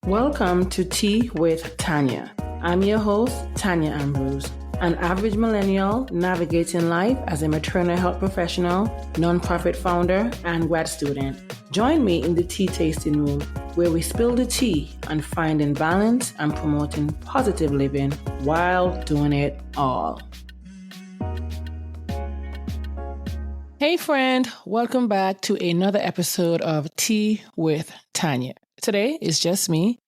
Welcome to Tea with Tanya. I'm your host, Tanya Ambrose, an average millennial navigating life as a maternal health professional, nonprofit founder, and grad student. Join me in the tea tasting room where we spill the tea on finding balance and promoting positive living while doing it all. Hey friend, welcome back to another episode of Tea with Tanya. Today is just me,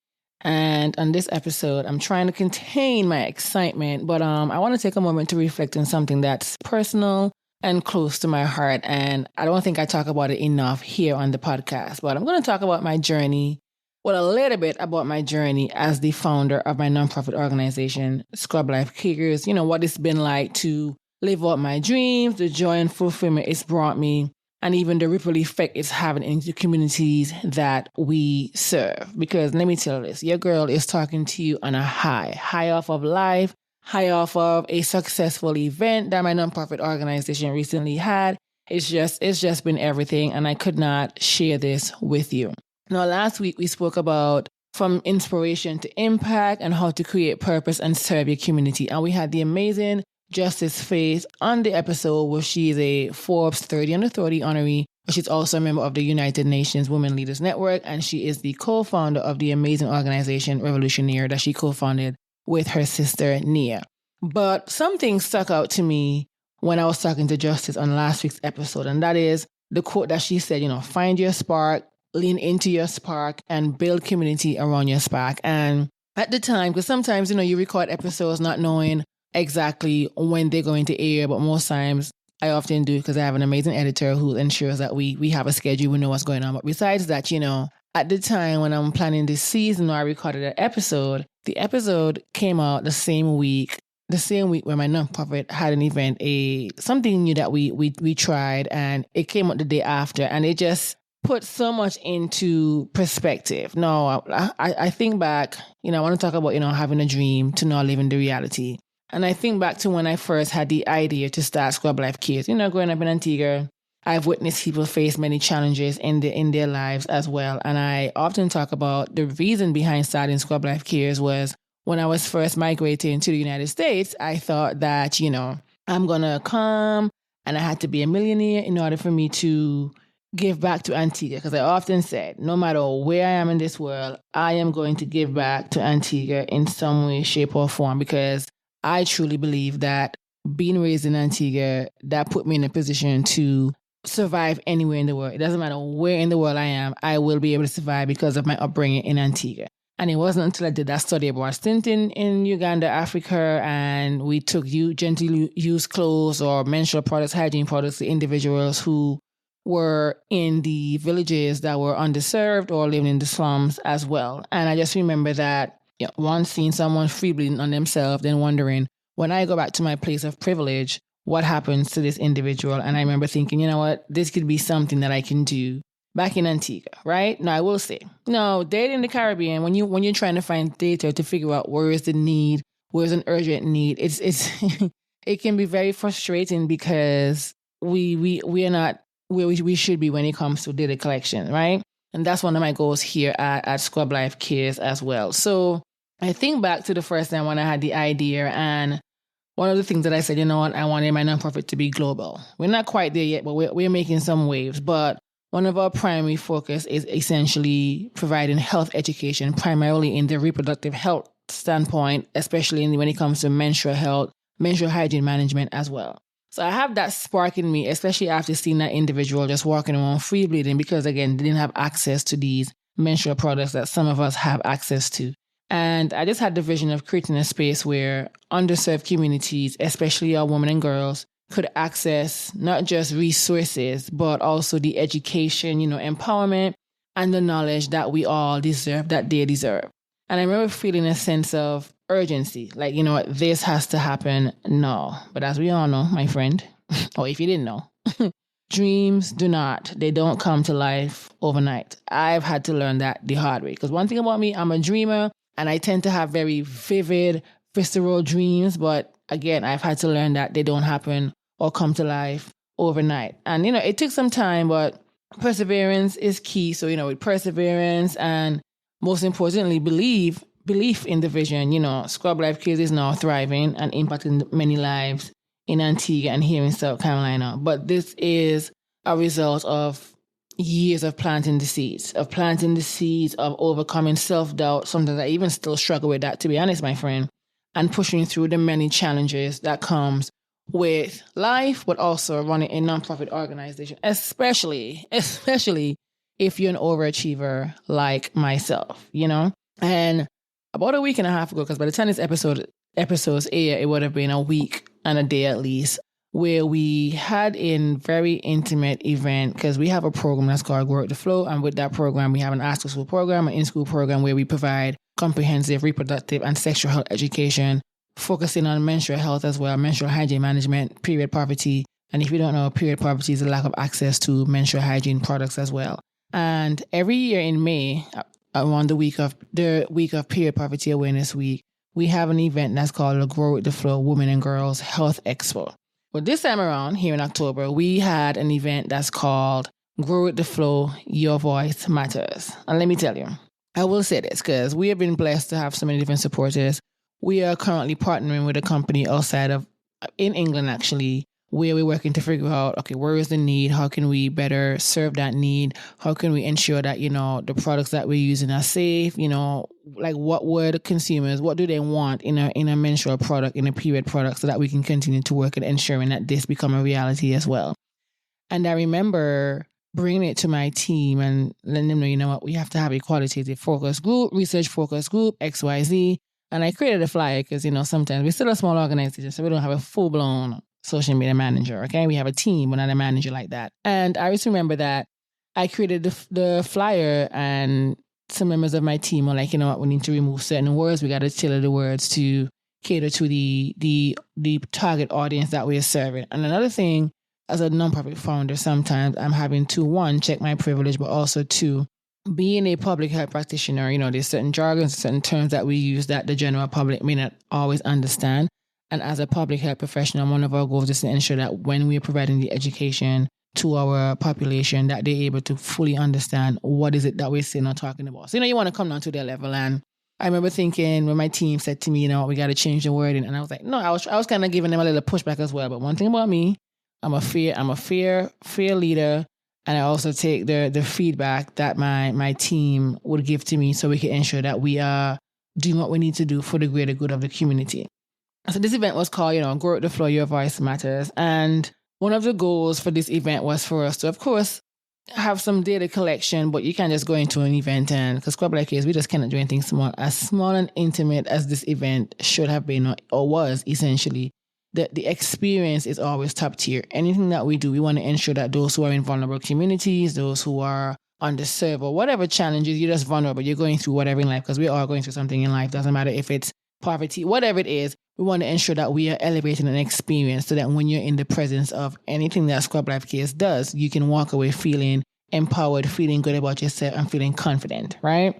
and on this episode, I'm trying to contain my excitement, but I want to take a moment to reflect on something that's personal and close to my heart, and I don't think I talk about it enough here on the podcast, but I'm going to talk about my journey, a little bit about my journey as the founder of my nonprofit organization, Scrub Life Cares, what it's been like to live out my dreams, the joy and fulfillment it's brought me, and even the ripple effect it's having in the communities that we serve. Because let me tell you this, your girl is talking to you on a high off of life, high off of a successful event that my nonprofit organization recently had. It's just been everything, and I could not share this with you. Now, last week we spoke about from inspiration to impact and how to create purpose and serve your community. And we had the amazing Justice Faith on the episode where she is a Forbes 30 Under 30 honoree. She's also a member of the United Nations Women Leaders Network, and she is the co-founder of the amazing organization Revolutionary that she co-founded with her sister Nia. But something stuck out to me when I was talking to Justice on last week's episode, and that is the quote that she said, find your spark, lean into your spark, and build community around your spark. And at the time, because sometimes, you record episodes not knowing exactly when they're going to air, but most times I often do because I have an amazing editor who ensures that we have a schedule, we know what's going on. But besides that, at the time when I'm planning this season, I recorded an episode. The episode came out the same week where my nonprofit had an event, something new that we tried, and it came out the day after, and it just put so much into perspective. No, I think back, I want to talk about, having a dream to now living the reality. And I think back to when I first had the idea to start Scrub Life Cares. Growing up in Antigua, I've witnessed people face many challenges in their lives as well. And I often talk about the reason behind starting Scrub Life Cares was when I was first migrating to the United States, I thought that, I'm going to come and I had to be a millionaire in order for me to give back to Antigua. Because I often said, no matter where I am in this world, I am going to give back to Antigua in some way, shape, or form, because I truly believe that being raised in Antigua, that put me in a position to survive anywhere in the world. It doesn't matter where in the world I am, I will be able to survive because of my upbringing in Antigua. And it wasn't until I did that study abroad stint in Uganda, Africa, and we took gently used clothes or menstrual products, hygiene products to individuals who were in the villages that were underserved or living in the slums as well. And I just remember that once seeing someone free bleeding on themselves, then wondering, when I go back to my place of privilege, what happens to this individual? And I remember thinking, this could be something that I can do back in Antigua, right? Now, I will say, dating in the Caribbean, when you're trying to find data to figure out where is the need, where's an urgent need, it's it can be very frustrating because we are not where we should be when it comes to data collection, right? And that's one of my goals here at Scrub Life Cares as well. So I think back to the first time when I had the idea, and one of the things that I said, I wanted my nonprofit to be global. We're not quite there yet, but we're making some waves. But one of our primary focus is essentially providing health education, primarily in the reproductive health standpoint, especially when it comes to menstrual health, menstrual hygiene management as well. So I have that spark in me, especially after seeing that individual just walking around free bleeding because, again, they didn't have access to these menstrual products that some of us have access to. And I just had the vision of creating a space where underserved communities, especially our women and girls, could access not just resources, but also the education, empowerment and the knowledge that we all deserve, that they deserve. And I remember feeling a sense of urgency, like, this has to happen now. But as we all know, my friend, or if you didn't know, dreams they don't come to life overnight. I've had to learn that the hard way. Because one thing about me, I'm a dreamer and I tend to have very vivid, visceral dreams. But again, I've had to learn that they don't happen or come to life overnight. And, it took some time, but perseverance is key. So, with perseverance and most importantly, belief in the vision. Scrub Life Kids is now thriving and impacting many lives in Antigua and here in South Carolina. But this is a result of years of planting the seeds, of overcoming self-doubt. Sometimes I even still struggle with that, to be honest, my friend, and pushing through the many challenges that comes with life, but also running a nonprofit organization, especially if you're an overachiever like myself, And about a week and a half ago, because by the time this episodes air, it would have been a week and a day at least, where we had a very intimate event, because we have a program that's called Grow with the Flow. And with that program, we have an after-school program, an in-school program where we provide comprehensive reproductive and sexual health education, focusing on menstrual health as well, menstrual hygiene management, period poverty. And if you don't know, period poverty is a lack of access to menstrual hygiene products as well. And every year in May, around the week of Period Poverty Awareness Week, we have an event that's called the Grow with the Flow Women and Girls Health Expo. But this time around, here in October, we had an event that's called Grow with the Flow, Your Voice Matters. And let me tell you, I will say this because we have been blessed to have so many different supporters. We are currently partnering with a company in England actually, where we're working to figure out, okay, where is the need? How can we better serve that need? How can we ensure that, the products that we're using are safe? Like what would consumers, what do they want in a menstrual product, in a period product, so that we can continue to work at ensuring that this become a reality as well. And I remember bringing it to my team and letting them know, what, we have to have a qualitative focus group, research focus group, XYZ. And I created a flyer because, sometimes we're still a small organization, so we don't have a full-blown social media manager, okay? We have a team, but not a manager like that. And I just remember that I created the flyer, and some members of my team were like, what, we need to remove certain words. We got to tailor the words to cater to the target audience that we're serving. And another thing, as a nonprofit founder, sometimes I'm having to, one, check my privilege, but also two, being a public health practitioner, there's certain jargons, certain terms that we use that the general public may not always understand. And as a public health professional, one of our goals is to ensure that when we're providing the education to our population, that they're able to fully understand what is it that we're saying or talking about. So, you want to come down to their level. And I remember thinking when my team said to me, we got to change the wording. And I was like, no, I was kind of giving them a little pushback as well. But one thing about me, I'm a fair leader. And I also take the feedback that my team would give to me so we can ensure that we are doing what we need to do for the greater good of the community. So this event was called, Grow with the Flow, Your Voice Matters. And one of the goals for this event was for us to, of course, have some data collection, but you can't just go into an event and, because Scrub Life Kids, we just cannot do anything as small and intimate as this event should have been or was essentially. The experience is always top tier. Anything that we do, we want to ensure that those who are in vulnerable communities, those who are underserved, or whatever challenges, you're just vulnerable, you're going through whatever in life, because we are going through something in life. Doesn't matter if it's poverty, whatever it is, we want to ensure that we are elevating an experience so that when you're in the presence of anything that Scrub Life Kids does, you can walk away feeling empowered, feeling good about yourself, and feeling confident, right?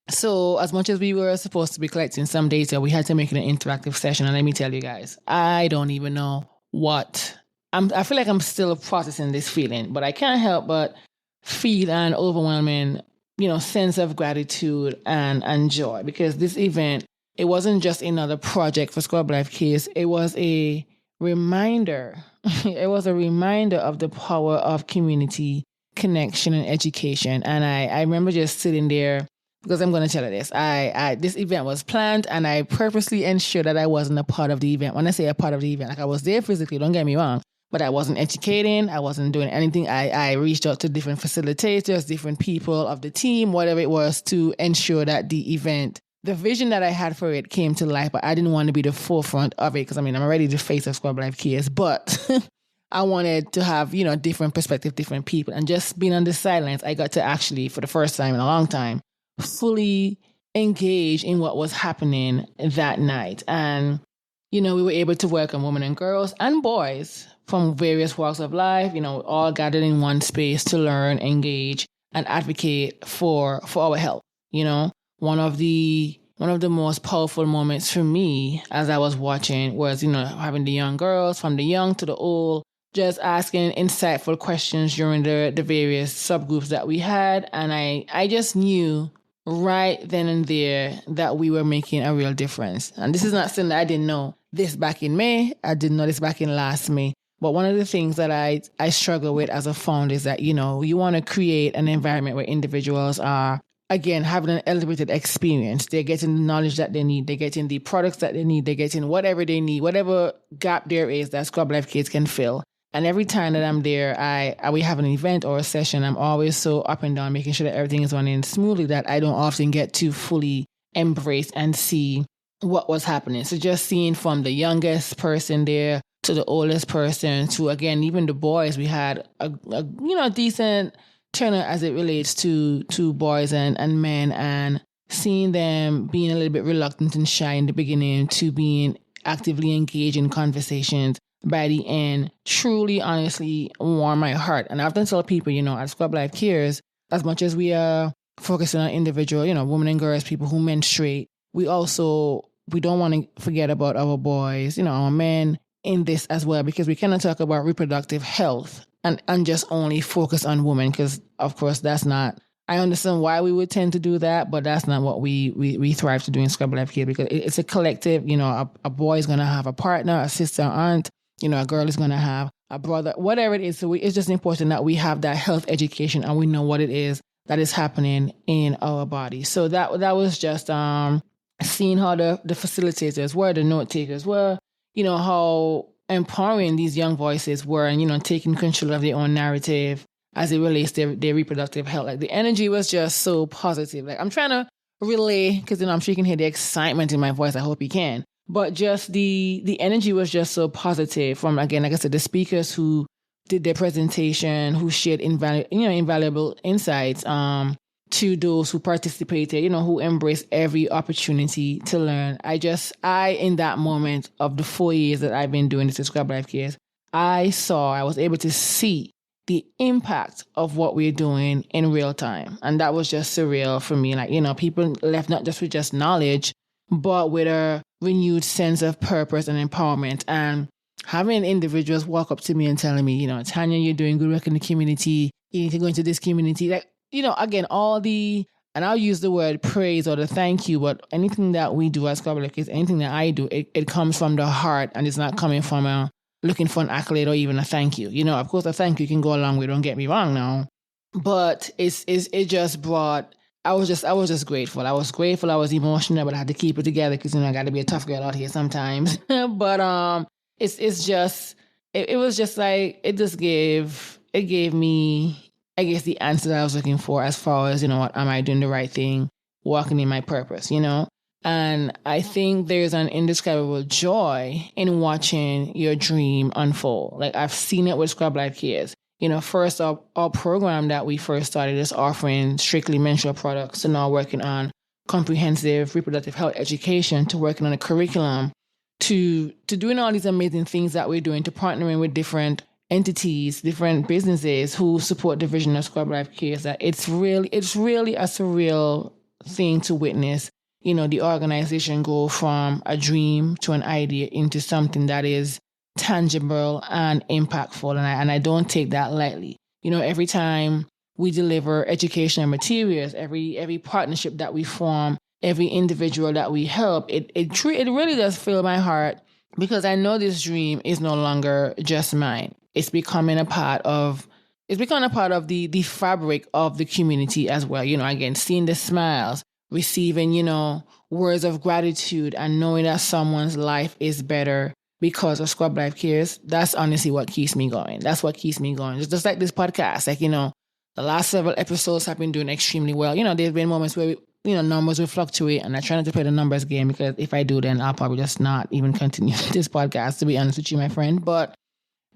So as much as we were supposed to be collecting some data, we had to make it an interactive session. And let me tell you guys, I don't even know what. I feel like I'm still processing this feeling, but I can't help but feel an overwhelming, sense of gratitude and joy, because this event, it wasn't just another project for Scrub Life Kids. It was a reminder. It was a reminder of the power of community connection and education. And I remember just sitting there, because I'm going to tell you this. This event was planned, and I purposely ensured that I wasn't a part of the event. When I say a part of the event, like I was there physically, don't get me wrong, but I wasn't educating. I wasn't doing anything. I reached out to different facilitators, different people of the team, whatever it was, to ensure that the event, the vision that I had for it, came to life. But I didn't want to be the forefront of it, because I'm already the face of Scrub Life Kids, but I wanted to have, different perspective, different people. And just being on the sidelines, I got to actually, for the first time in a long time, fully engage in what was happening that night. And, we were able to welcome women and girls and boys from various walks of life, all gathered in one space to learn, engage, and advocate for our health. One of the most powerful moments for me as I was watching was, having the young girls, from the young to the old, just asking insightful questions during the various subgroups that we had. And I just knew right then and there that we were making a real difference. And this is not something that I didn't know this back in May. I didn't know this back in last May. But one of the things that I struggle with as a founder is that, you want to create an environment where individuals are, again, having an elevated experience. They're getting the knowledge that they need. They're getting the products that they need. They're getting whatever they need, whatever gap there is that Scrub Life Kids can fill. And every time that I'm there, we have an event or a session, I'm always so up and down, making sure that everything is running smoothly, that I don't often get to fully embrace and see what was happening. So just seeing from the youngest person there to the oldest person to, again, even the boys, we had a decent turnout as it relates to boys and men, and seeing them being a little bit reluctant and shy in the beginning to being actively engaged in conversations by the end truly, honestly warm my heart. And I often tell people, at Scrub Life Cares, as much as we are focusing on individual, women and girls, people who menstruate, we don't want to forget about our boys, our men in this as well, because we cannot talk about reproductive health and just only focus on women, because of course that's not, I understand why we would tend to do that, but that's not what we thrive to do in Scrub Life Kids, because it's a collective. A boy is going to have a partner, a sister, aunt, a girl is going to have a brother, whatever it is. So it's just important that we have that health education and we know what it is that is happening in our body. So that was just seeing how the facilitators were, the note takers were, how empowering these young voices were, and, taking control of their own narrative as it relates to their reproductive health. Like, the energy was just so positive. Like, I'm trying to relay, because, I'm sure you can hear the excitement in my voice. I hope you can. But just the energy was just so positive from, again, like I said, the speakers who did their presentation, who shared invaluable insights, to those who participated, who embraced every opportunity to learn. In that moment of the 4 years that I've been doing this at Scrub Life Kids, I was able to see the impact of what we're doing in real time. And that was just surreal for me. Like, people left not just with just knowledge, but with a renewed sense of purpose and empowerment. And having individuals walk up to me and telling me, Tanya, you're doing good work in the community. You need to go into this community. Like, again, and I'll use the word praise or the thank you, but anything that we do as Scrub Life Kids, anything that I do, it comes from the heart, and it's not coming from looking for an accolade or even a thank you. Of course, a thank you can go a long way, don't get me wrong now. But it just brought, I was just grateful. I was grateful. I was emotional, but I had to keep it together because, I got to be a tough girl out here sometimes. But it was just like, it gave me, I guess, the answer that I was looking for as far as, what am I doing the right thing, walking in my purpose, And I think there's an indescribable joy in watching your dream unfold. Like, I've seen it with Scrub Life Kids. First, our program that we first started is offering strictly menstrual products, to now working on comprehensive reproductive health education, to working on a curriculum, to doing all these amazing things that we're doing, to partnering with different entities, different businesses who support the vision of Scrub Life Kids. That it's really a surreal thing to witness. The organization go from a dream to an idea into something that is tangible and impactful. And I don't take that lightly. Every time we deliver educational materials, every partnership that we form, every individual that we help, it really does fill my heart, because I know this dream is no longer just mine. It's becoming a part of the fabric of the community as well. Again, seeing the smiles, receiving, words of gratitude, and knowing that someone's life is better because of Scrub Life Cares. That's honestly what keeps me going. That's what keeps me going. Just like this podcast. Like, the last several episodes have been doing extremely well. There's been moments where, numbers will fluctuate, and I try not to play the numbers game, because if I do, then I'll probably just not even continue this podcast, to be honest with you, my friend. But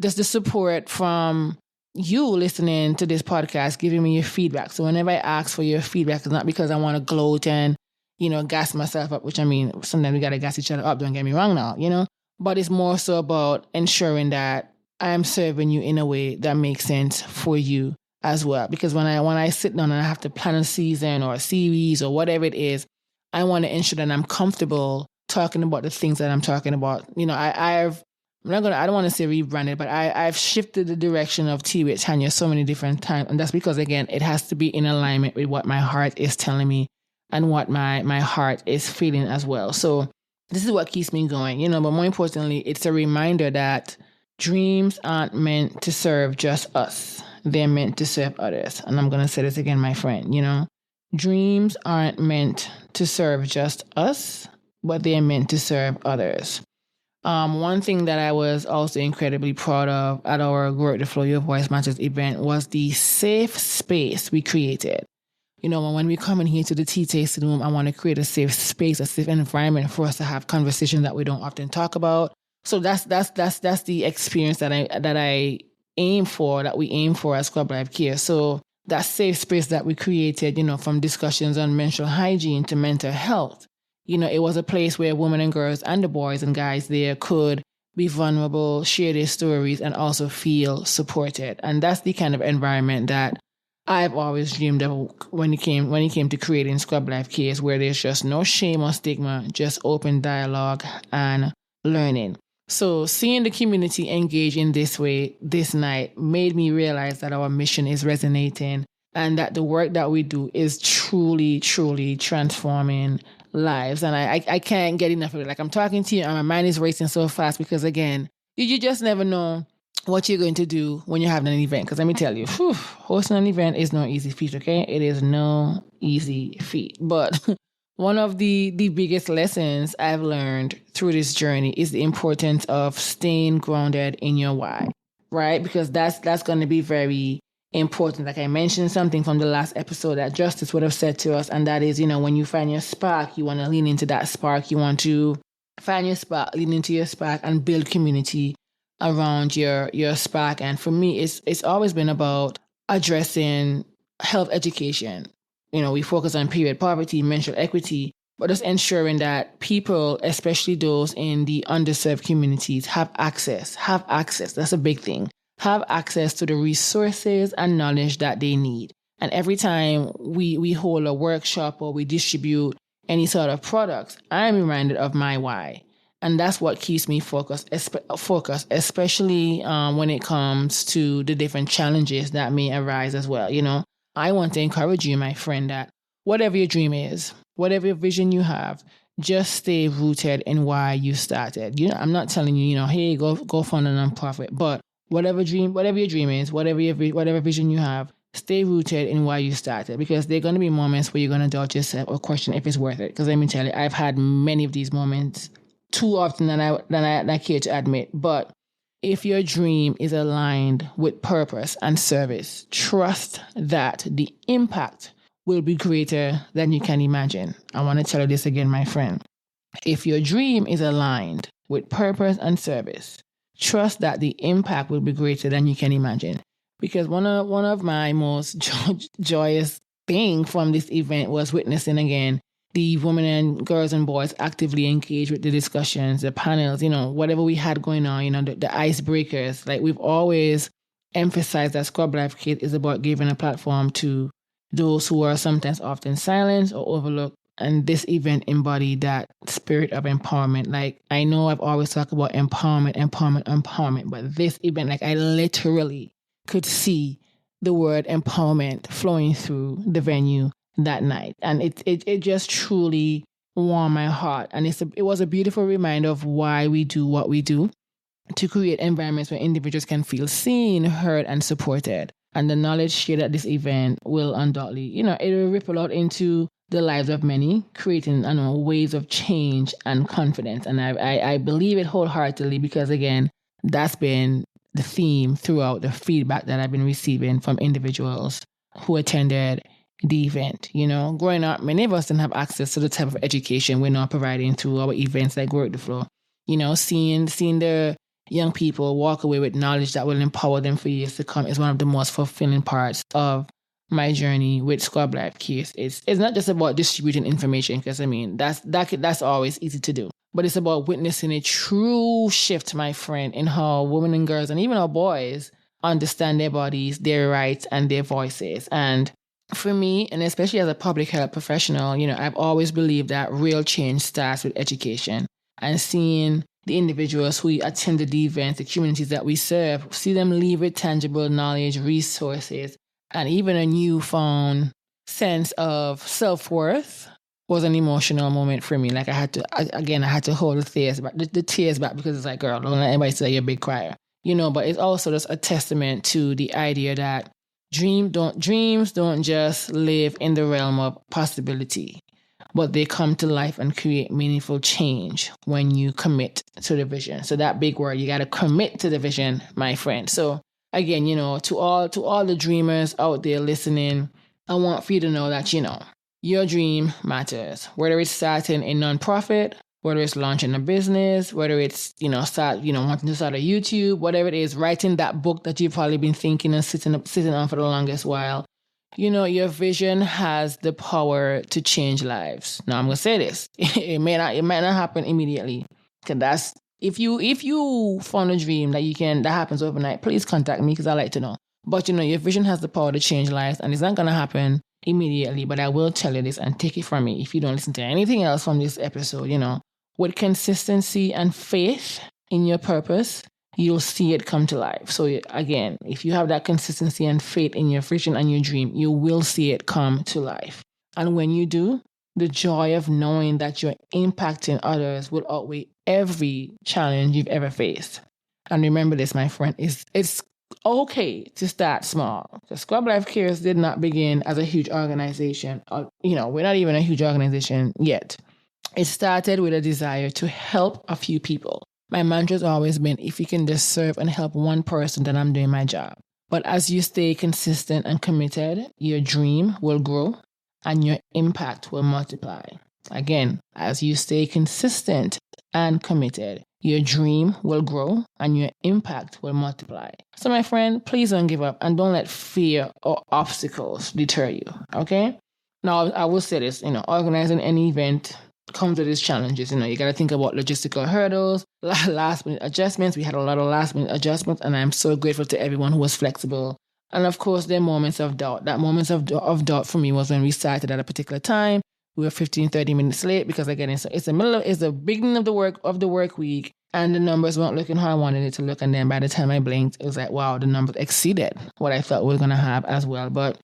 just the support from you listening to this podcast, giving me your feedback. So whenever I ask for your feedback, it's not because I want to gloat and, gas myself up, which, sometimes we got to gas each other up, don't get me wrong now, but it's more so about ensuring that I am serving you in a way that makes sense for you as well. Because when I sit down and I have to plan a season or a series or whatever it is, I want to ensure that I'm comfortable talking about the things that I'm talking about. I don't want to say rebranded, but I've shifted the direction of Tea with Tanya so many different times. And that's because, again, it has to be in alignment with what my heart is telling me and what my heart is feeling as well. So this is what keeps me going, but more importantly, it's a reminder that dreams aren't meant to serve just us. They're meant to serve others. And I'm going to say this again, my friend, dreams aren't meant to serve just us, but they're meant to serve others. One thing that I was also incredibly proud of at our Grow the Flow Your Voice Matters event was the safe space we created. When we come in here to the tea tasting room, I want to create a safe space, a safe environment for us to have conversations that we don't often talk about. So that's the experience that I aim for, that we aim for as Club Life Care. So that safe space that we created, from discussions on menstrual hygiene to mental health, it was a place where women and girls and the boys and guys there could be vulnerable, share their stories, and also feel supported. And that's the kind of environment that I've always dreamed of when it came to creating Scrub Life Cares, where there's just no shame or stigma, just open dialogue and learning. So seeing the community engage in this way this night made me realize that our mission is resonating and that the work that we do is truly, truly transforming lives. And I can't get enough of it. Like, I'm talking to you and my mind is racing so fast because, again, you just never know what you're going to do when you're having an event. Because let me tell you, hosting an event is no easy feat, okay? It is no easy feat. But one of the biggest lessons I've learned through this journey is the importance of staying grounded in your why, right? Because that's going to be very important. Like I mentioned something from the last episode that Justice would have said to us, and that is, when you find your spark, you want to lean into that spark. You want to find your spark, lean into your spark, and build community around your spark. And for me, it's always been about addressing health education. We focus on period poverty, menstrual equity, but just ensuring that people, especially those in the underserved communities, have access. That's a big thing. Have access to the resources and knowledge that they need. And every time we hold a workshop or we distribute any sort of products, I'm reminded of my why. And that's what keeps me focused, especially when it comes to the different challenges that may arise as well. I want to encourage you, my friend, that whatever your dream is, whatever vision you have, just stay rooted in why you started. I'm not telling you, hey, go fund a nonprofit, but whatever your dream is, whatever vision you have, stay rooted in why you started, because there are going to be moments where you're going to doubt yourself or question if it's worth it. Because let me tell you, I've had many of these moments, too often than I care to admit. But if your dream is aligned with purpose and service, trust that the impact will be greater than you can imagine. I want to tell you this again, my friend. If your dream is aligned with purpose and service, trust that the impact will be greater than you can imagine. Because one of my most joyous thing from this event was witnessing again the women and girls and boys actively engage with the discussions, the panels, whatever we had going on, the icebreakers. Like, we've always emphasized that Scrub Life Kit is about giving a platform to those who are sometimes often silenced or overlooked. And this event embodied that spirit of empowerment. Like, I know I've always talked about empowerment, but this event, like, I literally could see the word empowerment flowing through the venue that night. And it just truly warmed my heart. And it was a beautiful reminder of why we do what we do, to create environments where individuals can feel seen, heard, and supported. And the knowledge shared at this event will undoubtedly, it will ripple out into the lives of many, creating, waves of change and confidence. And I believe it wholeheartedly, because, again, that's been the theme throughout the feedback that I've been receiving from individuals who attended the event. Growing up, many of us didn't have access to the type of education we're now providing through our events like Work the Flow. Seeing the young people walk away with knowledge that will empower them for years to come is one of the most fulfilling parts of my journey with Scrub Life Case. It's not just about distributing information, because that's always easy to do. But it's about witnessing a true shift, my friend, in how women and girls and even our boys understand their bodies, their rights, and their voices. And for me, and especially as a public health professional, I've always believed that real change starts with education. And seeing the individuals who attended the events, the communities that we serve, see them leave with tangible knowledge, resources, and even a newfound sense of self-worth was an emotional moment for me. Like I had to hold the tears back because it's like, girl, don't let anybody say you're a big crier, but it's also just a testament to the idea that dreams don't just live in the realm of possibility, but they come to life and create meaningful change when you commit to the vision. So that big word, you got to commit to the vision, my friend. So again, to all the dreamers out there listening, I want for you to know that, your dream matters. Whether it's starting a nonprofit, whether it's launching a business, whether it's, wanting to start a YouTube, whatever it is, writing that book that you've probably been thinking and sitting on for the longest while. Your vision has the power to change lives. Now I'm gonna say this. It might not happen immediately. Cause that's if you found a dream that happens overnight, please contact me because I like to know. But your vision has the power to change lives, and it's not gonna happen immediately. But I will tell you this, and take it from me. If you don't listen to anything else from this episode, with consistency and faith in your purpose, you'll see it come to life. So again, if you have that consistency and faith in your vision and your dream, you will see it come to life. And when you do, the joy of knowing that you're impacting others will outweigh every challenge you've ever faced. And remember this, my friend, it's okay to start small. The Scrub Life Cares did not begin as a huge organization. We're not even a huge organization yet. It started with a desire to help a few people. My mantra has always been, if you can just serve and help one person, then I'm doing my job. But as you stay consistent and committed, your dream will grow and your impact will multiply. Again, as you stay consistent and committed, your dream will grow and your impact will multiply. So my friend, please don't give up and don't let fear or obstacles deter you, okay? Now, I will say this, organizing any event comes with its challenges. You got to think about logistical hurdles, last minute adjustments. We had a lot of last minute adjustments, and I'm so grateful to everyone who was flexible. And of course, there are moments of doubt. That moments of doubt for me was when we started at a particular time. We were 15-30 minutes late because again, it's the beginning of the work week, and the numbers weren't looking how I wanted it to look. And then by the time I blinked, it was like, wow, the numbers exceeded what I thought we were going to have as well. But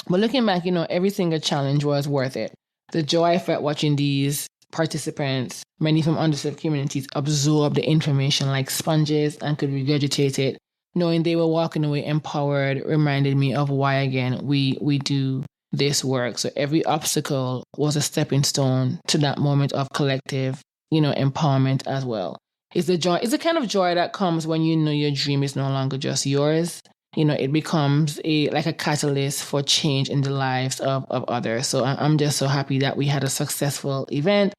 looking back, every single challenge was worth it. The joy I felt watching these participants, many from underserved communities, absorb the information like sponges and could regurgitate it, knowing they were walking away empowered, reminded me of why, again, we do this work. So every obstacle was a stepping stone to that moment of collective, empowerment as well. It's the kind of joy that comes when your dream is no longer just yours. It becomes like a catalyst for change in the lives of others. So I'm just so happy that we had a successful event.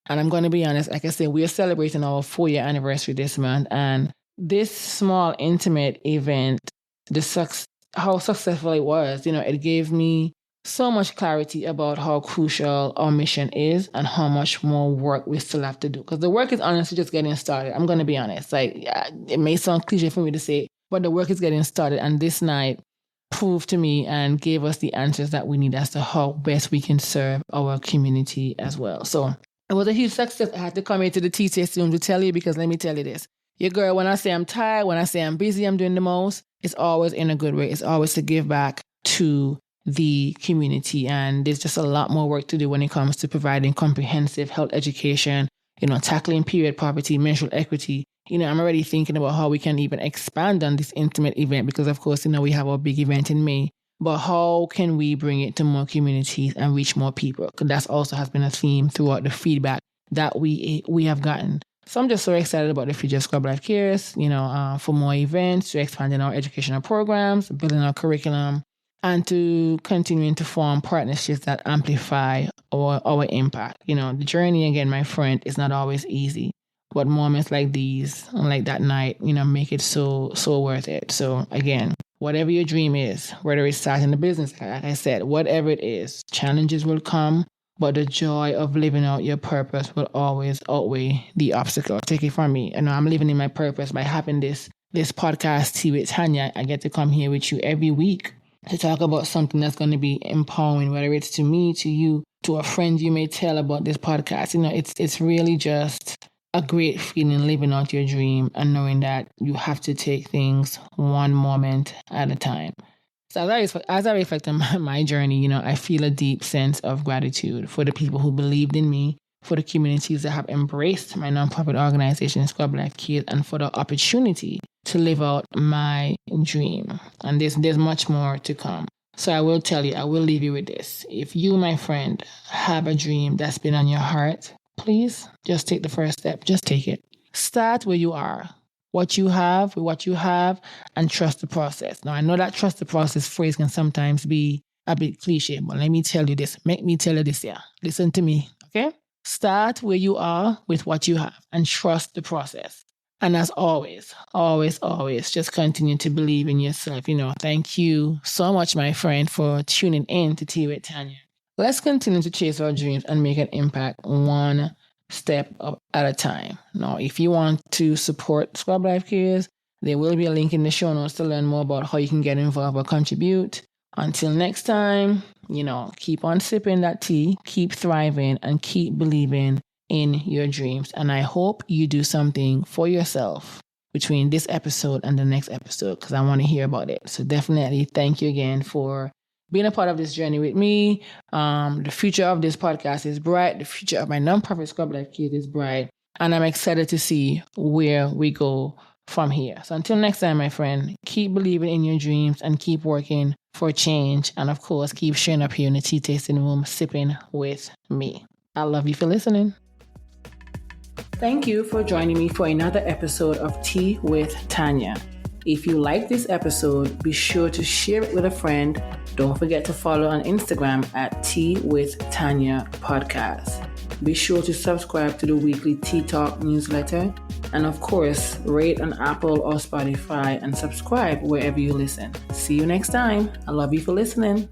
And I'm going to be honest, like I said, we are celebrating our 4-year anniversary this month. And this small, intimate event, how successful it was, it gave me so much clarity about how crucial our mission is and how much more work we still have to do. Because the work is honestly just getting started. I'm going to be honest. It may sound cliche for me to say, but the work is getting started. And this night proved to me and gave us the answers that we need as to how best we can serve our community as well. So it was a huge success. I had to come into the tea tasting room to tell you, because let me tell you this. Your girl, when I say I'm tired, when I say I'm busy, I'm doing the most, it's always in a good way. It's always to give back to the community. And there's just a lot more work to do when it comes to providing comprehensive health education, tackling period poverty, menstrual equity. I'm already thinking about how we can even expand on this intimate event because, of course, we have our big event in May. But how can we bring it to more communities and reach more people? Because that also has been a theme throughout the feedback that we have gotten. So I'm just so excited about the future of Scrub Life Cares, for more events, to expanding our educational programs, building our curriculum, and to continuing to form partnerships that amplify our impact. The journey, again, my friend, is not always easy. But moments like these, like that night, make it so worth it. So again, whatever your dream is, whether it's starting a business, like I said, whatever it is, challenges will come, but the joy of living out your purpose will always outweigh the obstacle. Take it from me. I'm living in my purpose by having this podcast, Tea with Tanya. I get to come here with you every week to talk about something that's going to be empowering, whether it's to me, to you, to a friend you may tell about this podcast. It's really just a great feeling living out your dream and knowing that you have to take things one moment at a time. So as I reflect on my journey, I feel a deep sense of gratitude for the people who believed in me, for the communities that have embraced my nonprofit organization, Scrub Life Kids, and for the opportunity to live out my dream. And there's much more to come. So I will tell you, I will leave you with this. If you, my friend, have a dream that's been on your heart, please just take the first step. Just take it. Start where you are. What you have, and trust the process. Now, I know that trust the process phrase can sometimes be a bit cliche, but let me tell you this. Make me tell you this here. Listen to me, okay? Start where you are with what you have and trust the process. And as always, just continue to believe in yourself. Thank you so much, my friend, for tuning in to Tea with Tanya. Let's continue to chase our dreams and make an impact one step up at a time. Now, if you want to support Scrub Life Kids, there will be a link in the show notes to learn more about how you can get involved or contribute. Until next time, keep on sipping that tea, keep thriving, and keep believing in your dreams. And I hope you do something for yourself between this episode and the next episode, because I want to hear about it. So definitely thank you again for being a part of this journey with me. The future of this podcast is bright. The future of my nonprofit Scrub Life Kids is bright. And I'm excited to see where we go from here. So until next time, my friend, keep believing in your dreams and keep working for change. And of course, keep showing up here in the tea tasting room, sipping with me. I love you for listening. Thank you for joining me for another episode of Tea with Tanya. If you like this episode, be sure to share it with a friend. Don't forget to follow on Instagram at Tea with Tanya Podcast. Be sure to subscribe to the weekly Tea Talk newsletter. And of course, rate on Apple or Spotify and subscribe wherever you listen. See you next time. I love you for listening.